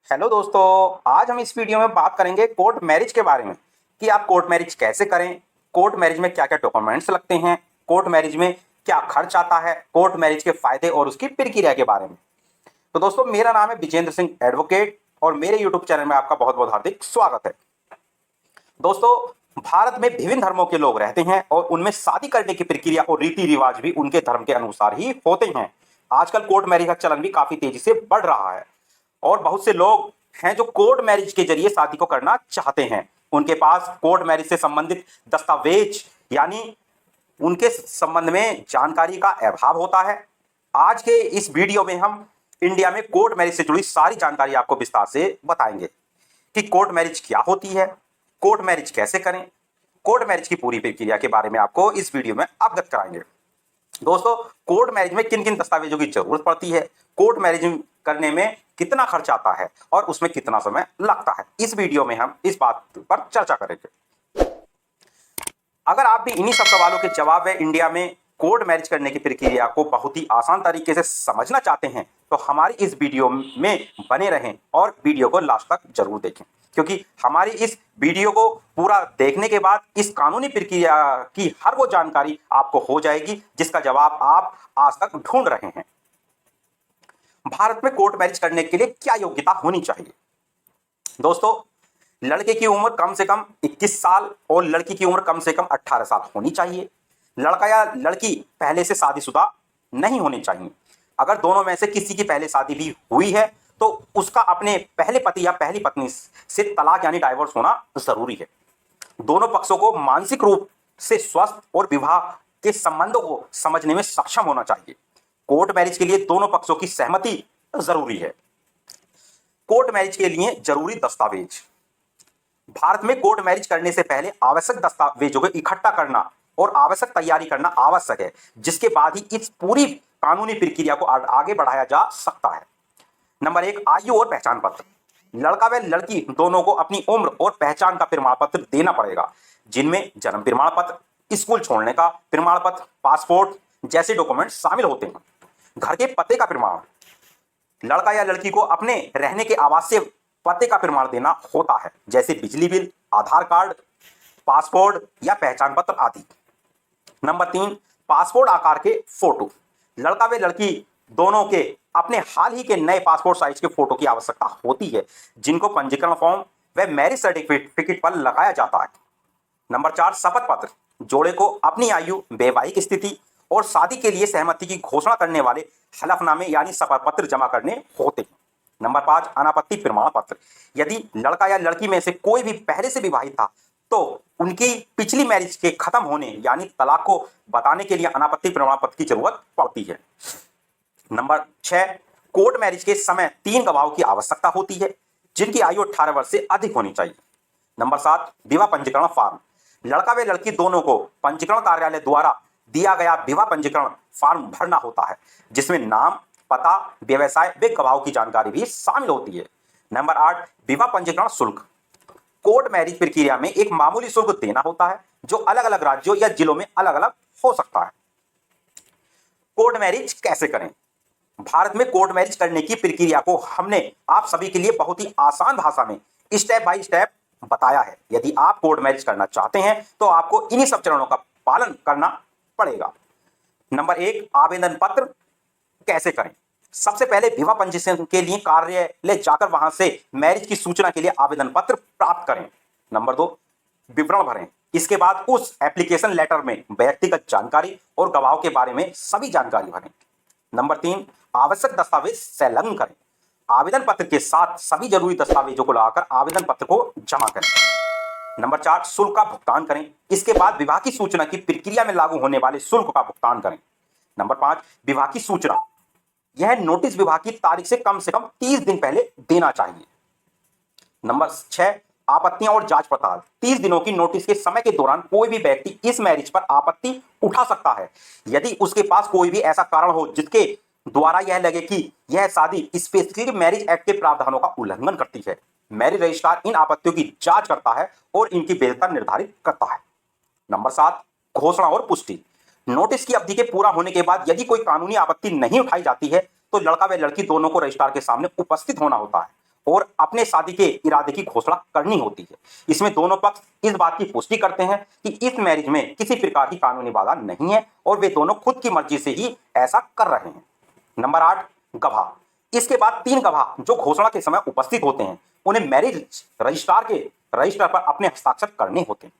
Hello दोस्तों। आज हम इस वीडियो में बात करेंगे कोर्ट मैरिज के बारे में कि आप कोर्ट मैरिज कैसे करें, कोर्ट मैरिज में क्या क्या डॉक्यूमेंट्स लगते हैं, कोर्ट मैरिज में क्या खर्च आता है, कोर्ट मैरिज के फायदे और उसकी प्रक्रिया के बारे में। तो दोस्तों, मेरा नाम है विजेंद्र सिंह एडवोकेट और मेरे यूट्यूब चैनल में आपका बहुत बहुत हार्दिक स्वागत है। दोस्तों, भारत में विभिन्न धर्मों के लोग रहते हैं और उनमें शादी करने की प्रक्रिया और रीति रिवाज भी उनके धर्म के अनुसार ही होते हैं। आजकल कोर्ट मैरिज का चलन भी काफी तेजी से बढ़ रहा है और बहुत से लोग हैं जो कोर्ट मैरिज के जरिए शादी को करना चाहते हैं। उनके पास कोर्ट मैरिज से संबंधित दस्तावेज यानी उनके संबंध में जानकारी का अभाव होता है। आज के इस वीडियो में हम इंडिया में कोर्ट मैरिज से जुड़ी सारी जानकारी आपको विस्तार से बताएंगे कि कोर्ट मैरिज क्या होती है, कोर्ट मैरिज कैसे करें, कोर्ट मैरिज की पूरी प्रक्रिया के बारे में आपको इस वीडियो में अवगत कराएंगे। दोस्तों, कोर्ट मैरिज में किन किन दस्तावेजों की जरूरत पड़ती है, कोर्ट मैरिज करने में कितना खर्च आता है और उसमें कितना समय लगता है, इस वीडियो में हम इस बात पर चर्चा करेंगे। अगर आप भी इन्हीं सब सवालों के जवाब है इंडिया में कोर्ट मैरिज करने की प्रक्रिया को बहुत ही आसान तरीके से समझना चाहते हैं तो हमारी इस वीडियो में बने रहें और वीडियो को लास्ट तक जरूर देखें, क्योंकि हमारी इस वीडियो को पूरा देखने के बाद इस कानूनी प्रक्रिया की हर वो जानकारी आपको हो जाएगी जिसका जवाब आप आज तक ढूंढ रहे हैं। भारत में कोर्ट मैरिज करने के लिए क्या योग्यता होनी चाहिए? दोस्तों, लड़के की उम्र कम से कम 21 साल और लड़की की उम्र कम से कम 18 साल होनी चाहिए। लड़का या लड़की पहले से शादीशुदा नहीं होनी चाहिए। अगर दोनों में से किसी की पहले शादी भी हुई है तो उसका अपने पहले पति या पहली पत्नी से तलाक यानी डाइवोर्स होना जरूरी है। दोनों पक्षों को मानसिक रूप से स्वस्थ और विवाह के संबंधों को समझने में सक्षम होना चाहिए। कोर्ट मैरिज के लिए दोनों पक्षों की सहमति जरूरी है। कोर्ट मैरिज के लिए जरूरी दस्तावेज। भारत में कोर्ट मैरिज करने से पहले आवश्यक दस्तावेजों को इकट्ठा करना और आवश्यक तैयारी करना आवश्यक है, जिसके बाद ही इस पूरी कानूनी प्रक्रिया को आगे बढ़ाया जा सकता है। नंबर 1, आयु और पहचान पत्र। लड़का व लड़की दोनों को अपनी उम्र और पहचान का प्रमाण पत्र देना पड़ेगा, जिनमें जन्म प्रमाण पत्र, स्कूल छोड़ने का प्रमाण पत्र, पासपोर्ट जैसे डॉक्यूमेंट शामिल होते हैं। घर के पते का प्रमाण। लड़का या लड़की को अपने रहने के आवास से पते का प्रमाण देना होता है, जैसे बिजली बिल, आधार कार्ड, पासपोर्ट या पहचान पत्र आदि। नंबर 3, पासपोर्ट आकार के फोटो। लड़का व लड़की दोनों के अपने हाल ही के नए पासपोर्ट साइज के फोटो की आवश्यकता होती है, जिनको पंजीकरण फॉर्म व मैरिज सर्टिफिकेट पर लगाया जाता है। नंबर 4, शपथ पत्र। जोड़े को अपनी आयु, वैवाहिक स्थिति और शादी के लिए सहमति की घोषणा करने वाले हलफनामे यानी शपथ पत्र जमा करने होते हैं। नंबर 5, अनापत्ति प्रमाण पत्र। यदि लड़का या लड़की में से कोई भी पहले से विवाहित था तो उनकी पिछली मैरिज के खत्म होने यानी तलाक को बताने के लिए अनापत्ति प्रमाण पत्र की जरूरत पड़ती है। नंबर 6, कोर्ट मैरिज के समय 3 गवाहों की आवश्यकता होती है, जिनकी आयु 18 वर्ष से अधिक होनी चाहिए। नंबर 7, विवाह पंजीकरण फॉर्म। लड़का व लड़की दोनों को पंजीकरण कार्यालय द्वारा दिया गया विवाह पंजीकरण फॉर्म भरना होता है, जिसमें नाम, पता, व्यवसाय व गवाहों की जानकारी भी शामिल होती है। नंबर 8, विवाह पंजीकरण शुल्क। कोर्ट मैरिज प्रक्रिया में एक मामूली शुल्क देना होता है, जो अलग अलग राज्यों या जिलों में अलग अलग हो सकता है। कोर्ट मैरिज कैसे करें? भारत में कोर्ट मैरिज करने की प्रक्रिया को हमने आप सभी के लिए बहुत ही आसान भाषा में स्टेप बाय स्टेप बताया है। यदि आप कोर्ट मैरिज करना चाहते हैं तो आपको इन्हीं सब चरणों का पालन करना पड़ेगा। नंबर 1, आवेदन पत्र कैसे करें? सबसे पहले विवाह पंजीकरण के लिए कार्यालय जाकर वहां से मैरिज की सूचना के लिए आवेदन पत्र प्राप्त करें। नंबर 2, विवरण भरें। इसके बाद उस एप्लीकेशन लेटर में व्यक्तिगत जानकारी और गवाहों के बारे में सभी जानकारी भरें। नंबर 3, आवश्यक दस्तावेज संलग्न करें। आवेदन पत्र के साथ सभी जरूरी दस्तावेजों को लगाकर आवेदन पत्र को जमा करें। नंबर 4, शुल्क का भुगतान करें। इसके बाद विवाह की सूचना की प्रक्रिया में लागू होने वाले शुल्क का भुगतान करें। नंबर 5, विवाह की सूचना। यह नोटिस विवाह की तारीख से कम 30 दिन पहले देना चाहिए। नंबर 6, आपत्तियां और जांच पड़ताल। 30 दिनों की नोटिस के समय के दौरान कोई भी व्यक्ति इस मैरिज पर आपत्ति उठा सकता है, यदि उसके पास कोई भी ऐसा कारण हो जिसके द्वारा यह लगे कि यह शादी स्पेसिफिक मैरिज एक्ट के प्रावधानों का उल्लंघन करती है। मैरिज रजिस्ट्रार इन आपत्तियों की जांच करता है और इनकी वैधता निर्धारित करता है। नंबर 7, घोषणा और पुष्टि। नोटिस की अवधि के पूरा होने के बाद यदि कोई कानूनी आपत्ति नहीं उठाई जाती है तो लड़का व लड़की दोनों को रजिस्ट्रार के सामने उपस्थित होना होता है और अपने शादी के इरादे की घोषणा करनी होती है। इसमें दोनों पक्ष इस बात की पुष्टि करते हैं कि इस मैरिज में किसी प्रकार की कानूनी बाधा नहीं है और वे दोनों खुद की मर्जी से ही ऐसा कर रहे हैं। नंबर 8, गवाह। इसके बाद 3 गवाह जो घोषणा के समय उपस्थित होते हैं, उन्हें मैरिज रजिस्टर पर अपने हस्ताक्षर करने होते हैं।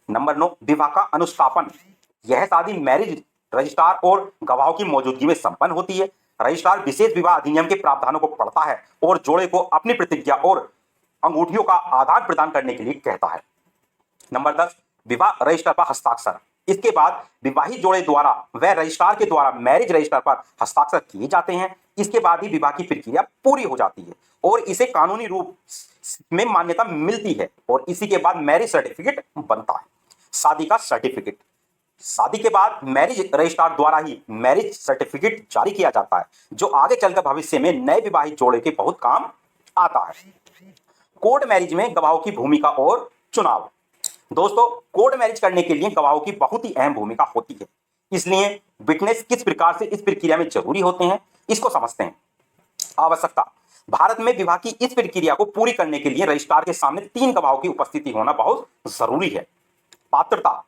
नंबर 9, विवाह का अनुष्ठापन। यह शादी मैरिज रजिस्ट्रार और गवाहों की मौजूदगी में संपन्न होती है। रजिस्ट्रार विशेष विवाह अधिनियम के प्रावधानों को पढ़ता है और जोड़े को अपनी प्रतिज्ञा और अंगूठियों का आदान प्रदान करने के लिए कहता है। नंबर 10, विवाह रजिस्टर पर हस्ताक्षर। इसके बाद विवाहित जोड़े द्वारा व रजिस्ट्रार के द्वारा मैरिज रजिस्टर पर हस्ताक्षर किए जाते हैं। इसके बाद ही विवाह की प्रक्रिया पूरी हो जाती है और इसे कानूनी रूप में मान्यता मिलती है और इसी के बाद मैरिज सर्टिफिकेट बनता है। शादी का सर्टिफिकेट। शादी के बाद मैरिज रजिस्ट्रार द्वारा ही मैरिज सर्टिफिकेट जारी किया जाता है, जो आगे चलकर भविष्य में नए विवाहित जोड़े के बहुत काम आता है। कोर्ट मैरिज में गवाहों की भूमिका और चुनाव। दोस्तों, कोर्ट मैरिज करने के लिए गवाहों की बहुत ही अहम भूमिका होती है। इसलिए विटनेस किस प्रकार से इस प्रक्रिया में जरूरी होते हैं, इसको समझते हैं। आवश्यकता। भारत में विवाह की इस प्रक्रिया को पूरी करने के लिए रजिस्ट्रार के सामने 3 गवाहों की उपस्थिति होना बहुत जरूरी है। पात्रता।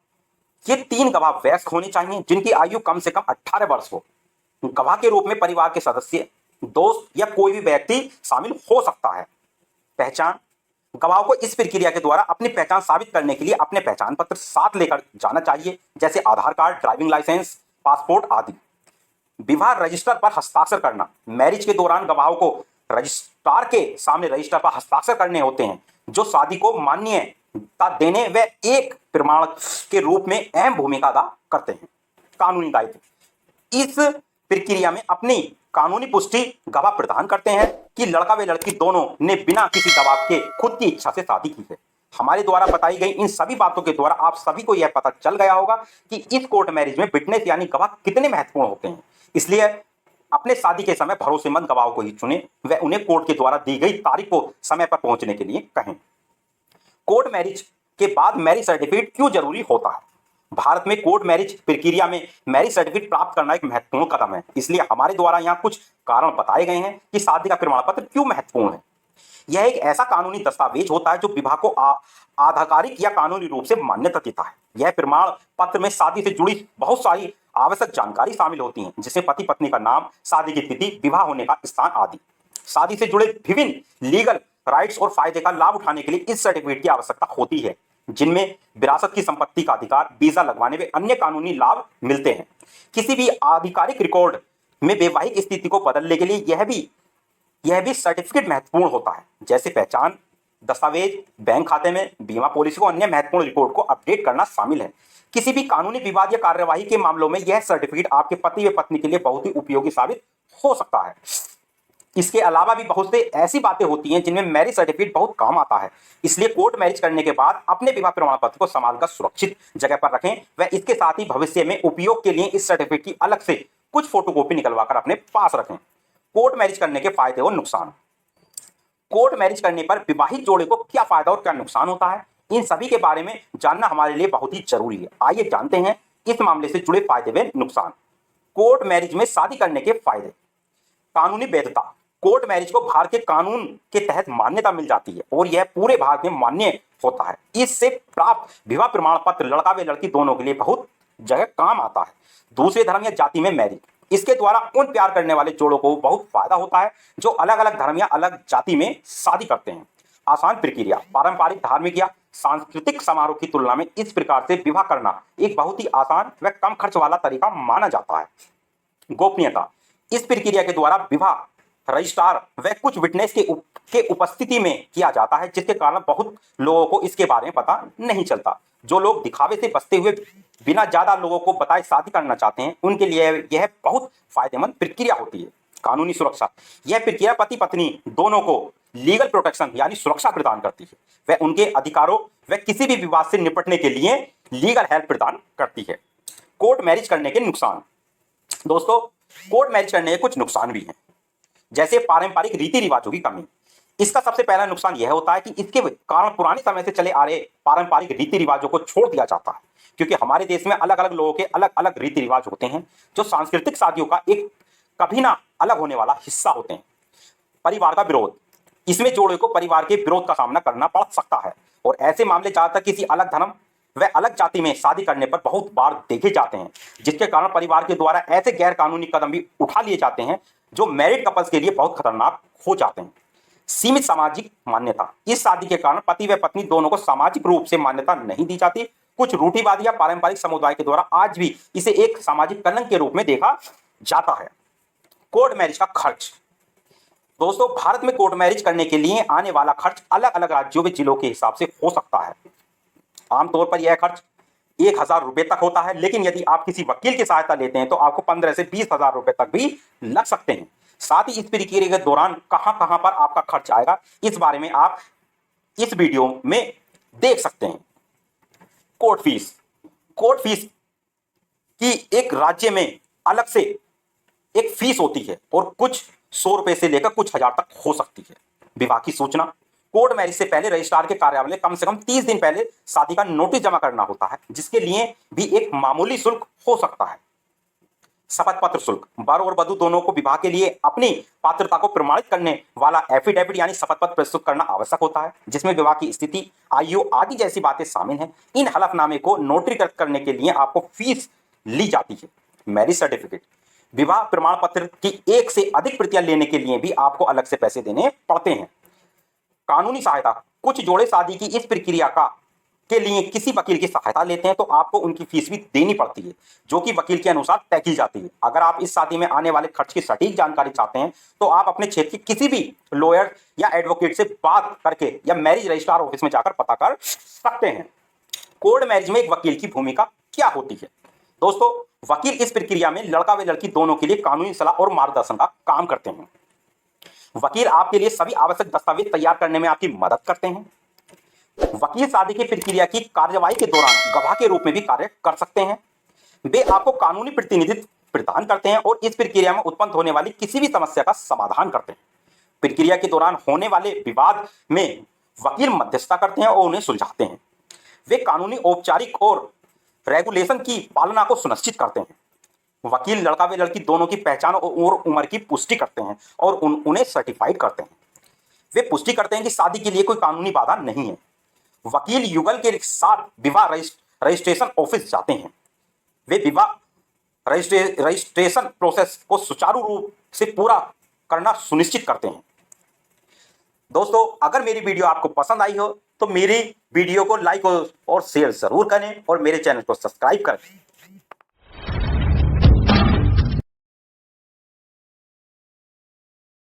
ये 3 गवाह वयस्क होने चाहिए जिनकी आयु कम से कम 18 वर्ष हो। गवाह के रूप में परिवार के सदस्य, दोस्त या कोई भी व्यक्ति शामिल हो सकता है। पहचान। गवाह को इस प्रक्रिया के द्वारा अपनी पहचान साबित करने के लिए अपने पहचान पत्र साथ लेकर जाना चाहिए, जैसे आधार कार्ड, ड्राइविंग लाइसेंस, पासपोर्ट आदि। विवाह रजिस्टर पर हस्ताक्षर करना। मैरिज के दौरान गवाहों को रजिस्ट्रार के सामने रजिस्टर पर हस्ताक्षर करने होते हैं, जो शादी को मान्यता देने व एक प्रमाण के रूप में अहम भूमिका अदा करते हैं। कानूनी दायित्व। इस प्रक्रिया में अपनी कानूनी पुष्टि गवाह प्रदान करते हैं कि लड़का व लड़की दोनों ने बिना किसी दबाव के खुद की इच्छा से शादी की है। हमारे द्वारा बताई गई इन सभी बातों के द्वारा आप सभी को यह पता चल गया होगा कि इस कोर्ट मैरिज में विटनेस यानी गवाह कितने महत्वपूर्ण होते हैं। इसलिए अपने शादी के समय भरोसेमंद गवाहों को ही चुने व उन्हें कोर्ट के द्वारा दी गई तारीख को समय पर पहुंचने के लिए कहें। कोर्ट मैरिज के बाद मैरिज सर्टिफिकेट क्यों जरूरी होता है? भारत में कोर्ट मैरिज प्रक्रिया में मैरिज सर्टिफिकेट प्राप्त करना एक महत्वपूर्ण कदम है। इसलिए हमारे द्वारा यहाँ कुछ कारण बताए गए हैं कि शादी का प्रमाण पत्र क्यों महत्वपूर्ण है। यह एक ऐसा कानूनी दस्तावेज होता है जो विवाह को आधिकारिक या कानूनी रूप से मान्यता देता है। यह प्रमाण पत्र में शादी से जुड़ी बहुत सारी आवश्यक जानकारी शामिल होती है, जिसमें पति पत्नी का नाम, शादी की तिथि, विवाह होने का स्थान आदि। शादी से जुड़े विभिन्न लीगल राइट्स और फायदे का लाभ उठाने के लिए इस सर्टिफिकेट की आवश्यकता होती है, जिनमें विरासत की संपत्ति का अधिकार, वीजा लगवाने में अन्य कानूनी लाभ मिलते हैं। किसी भी आधिकारिक रिकॉर्ड में वैवाहिक स्थिति को बदलने के लिए यह भी सर्टिफिकेट महत्वपूर्ण होता है, जैसे पहचान दस्तावेज, बैंक खाते में, बीमा पॉलिसी को अन्य महत्वपूर्ण रिकॉर्ड को अपडेट करना शामिल है। किसी भी कानूनी विवाद या कार्यवाही के मामलों में यह सर्टिफिकेट आपके पति व पत्नी के लिए बहुत ही उपयोगी साबित हो सकता है। इसके अलावा भी बहुत से ऐसी बातें होती हैं जिनमें मैरिज सर्टिफिकेट बहुत काम आता है। इसलिए कोर्ट मैरिज करने के बाद अपने विवाह प्रमाण पत्र को संभालकर सुरक्षित जगह पर रखें व इसके साथ ही भविष्य में उपयोग के लिए इस सर्टिफिकेट की अलग से कुछ फोटोकॉपी निकलवाकर अपने पास रखें। कोर्ट मैरिज करने के फायदे और नुकसान। कोर्ट मैरिज करने पर विवाहित जोड़े को क्या फायदा और क्या नुकसान होता है, इन सभी के बारे में जानना हमारे लिए बहुत ही जरूरी है। आइए जानते हैं इस मामले से जुड़े फायदे व नुकसान। कोर्ट मैरिज में शादी करने के फायदे। कानूनी वैधता। कोर्ट मैरिज को भारत के कानून के तहत मान्यता मिल जाती है और यह पूरे भारत में मान्य होता है। इससे प्राप्त विवाह प्रमाण पत्र लड़का व लड़की दोनों के लिए बहुत जगह काम आता है। दूसरे धर्म या जाति में मैरिज। इसके द्वारा उन प्यार करने वाले जोड़ों को बहुत फायदा होता है जो अलग अलग धर्म या अलग जाति में शादी करते हैं। आसान प्रक्रिया। पारंपरिक, धार्मिक या सांस्कृतिक समारोह की तुलना में इस प्रकार से विवाह करना एक बहुत ही आसान व कम खर्च वाला तरीका माना जाता है। गोपनीयता। इस प्रक्रिया के द्वारा विवाह रजिस्ट्रार व कुछ विटनेस के उपस्थिति में किया जाता है, जिसके कारण बहुत लोगों को इसके बारे में पता नहीं चलता। जो लोग दिखावे से बचते हुए बिना ज्यादा लोगों को बताए शादी करना चाहते हैं, उनके लिए यह बहुत फायदेमंद प्रक्रिया होती है। कानूनी सुरक्षा। यह प्रक्रिया पति पत्नी दोनों को लीगल प्रोटेक्शन यानी सुरक्षा प्रदान करती है। वह उनके अधिकारों व किसी भी विवाद से निपटने के लिए लीगल हेल्प प्रदान करती है। कोर्ट मैरिज करने के नुकसान। दोस्तों, कोर्ट मैरिज करने के कुछ नुकसान भी हैं, जैसे पारंपरिक रीति रिवाजों की कमी। इसका सबसे पहला नुकसान यह होता है कि इसके कारण पुराने समय से चले आ रहे पारंपरिक रीति रिवाजों को छोड़ दिया जाता है, क्योंकि हमारे देश में अलग अलग लोगों के अलग अलग रीति रिवाज होते हैं जो सांस्कृतिक शादियों का एक कभी ना अलग होने वाला हिस्सा होते हैं। परिवार का विरोध। इसमें जोड़े को परिवार के विरोध का सामना करना पड़ सकता है और ऐसे मामले ज्यादातर किसी अलग धर्म व अलग जाति में शादी करने पर बहुत बार देखे जाते हैं, जिसके कारण परिवार के द्वारा ऐसे गैर कानूनी कदम भी उठा लिए जाते हैं जो मैरिड कपल्स के लिए बहुत खतरनाक हो जाते हैं। सीमित सामाजिक मान्यता, इस शादी के कारण पति व पत्नी दोनों को सामाजिक रूप से मान्यता नहीं दी जाती। कुछ रूढ़िवादी या पारंपरिक समुदाय के द्वारा आज भी इसे एक सामाजिक कलंक के रूप में देखा जाता है। कोर्ट मैरिज का खर्च। दोस्तों, भारत में कोर्ट मैरिज करने के लिए आने वाला खर्च अलग अलग राज्यों व जिलों के हिसाब से हो सकता है। आमतौर पर यह खर्च 1,000 रुपए तक होता है, लेकिन यदि आप किसी वकील की सहायता लेते हैं तो आपको 15 से 20,000 रुपए तक भी लग सकते हैं। साथ ही इस प्रक्रिया के दौरान कहां कहां पर आपका खर्च आएगा, इस बारे में आप इस वीडियो में देख सकते हैं। Court fees. कोर्ट फीस की एक राज्य में अलग से एक फीस होती है और कुछ 100 रुपए से लेकर कुछ हजार तक हो सकती है। विवाह की सूचना। कोर्ट मैरिज से पहले रजिस्ट्रार के कार्यालय में कम से कम 30 दिन पहले शादी का नोटिस जमा करना होता है, जिसके लिए भी एक मामूली शुल्क हो सकता है। शपथ पत्र शुल्क। वर और वधू दोनों को विवाह के लिए अपनी पात्रता को प्रमाणित करने वाला एफिडेविट यानी शपथ पत्र प्रस्तुत करना आवश्यक होता है, जिसमें विवाह की स्थिति, आयु आदि जैसी बातें शामिल हैं। इन हलफनामे को नोटरीकृत करने के लिए आपको फीस ली जाती है। Marriage certificate. विवाह प्रमाण पत्र की एक से अधिक प्रतियां लेने के लिए भी आपको अलग से पैसे देने पड़ते हैं। कानूनी सहायता। कुछ जोड़े शादी की इस प्रक्रिया के लिए किसी वकील की सहायता लेते हैं तो आपको उनकी फीस भी देनी पड़ती है, जो कि वकील के अनुसार तय की जाती है। अगर आप इस शादी में आने वाले खर्च की सटीक जानकारी चाहते हैं तो आप अपने क्षेत्र के किसी भी लॉयर या एडवोकेट से बात करके या मैरिज रजिस्ट्रार ऑफिस में जाकर पता कर सकते हैं। कोर्ट मैरिज में एक वकील की भूमिका क्या होती है? दोस्तों, वकील इस प्रक्रिया में लड़का व लड़की दोनों के लिए कानूनी सलाह और मार्गदर्शन का काम करते हैं। वकील आपके लिए सभी आवश्यक दस्तावेज तैयार करने में आपकी मदद करते हैं। वकील शादी की प्रक्रिया की कार्यवाही के दौरान गवाह के रूप में भी कार्य कर सकते हैं। वे आपको कानूनी प्रतिनिधित्व प्रदान करते हैं और इस प्रक्रिया में उत्पन्न होने वाली किसी भी समस्या का समाधान करते हैं। प्रक्रिया के दौरान होने वाले विवाद में वकील मध्यस्थता करते हैं और उन्हें सुलझाते हैं। वे कानूनी औपचारिक और रेगुलेशन की पालना को सुनिश्चित करते हैं। वकील लड़का व लड़की दोनों की पहचान और उम्र की पुष्टि करते हैं और उन्हें सर्टिफाइड करते हैं। वे पुष्टि करते हैं कि शादी के लिए कोई कानूनी बाधा नहीं है। वकील युगल के साथ विवाह रजिस्ट्रेशन ऑफिस जाते हैं। वे विवाह रजिस्ट्रेशन प्रोसेस को सुचारू रूप से पूरा करना सुनिश्चित करते हैं। दोस्तों, अगर मेरी वीडियो आपको पसंद आई हो तो मेरी वीडियो को लाइक और शेयर जरूर करें और मेरे चैनल को सब्सक्राइब करें।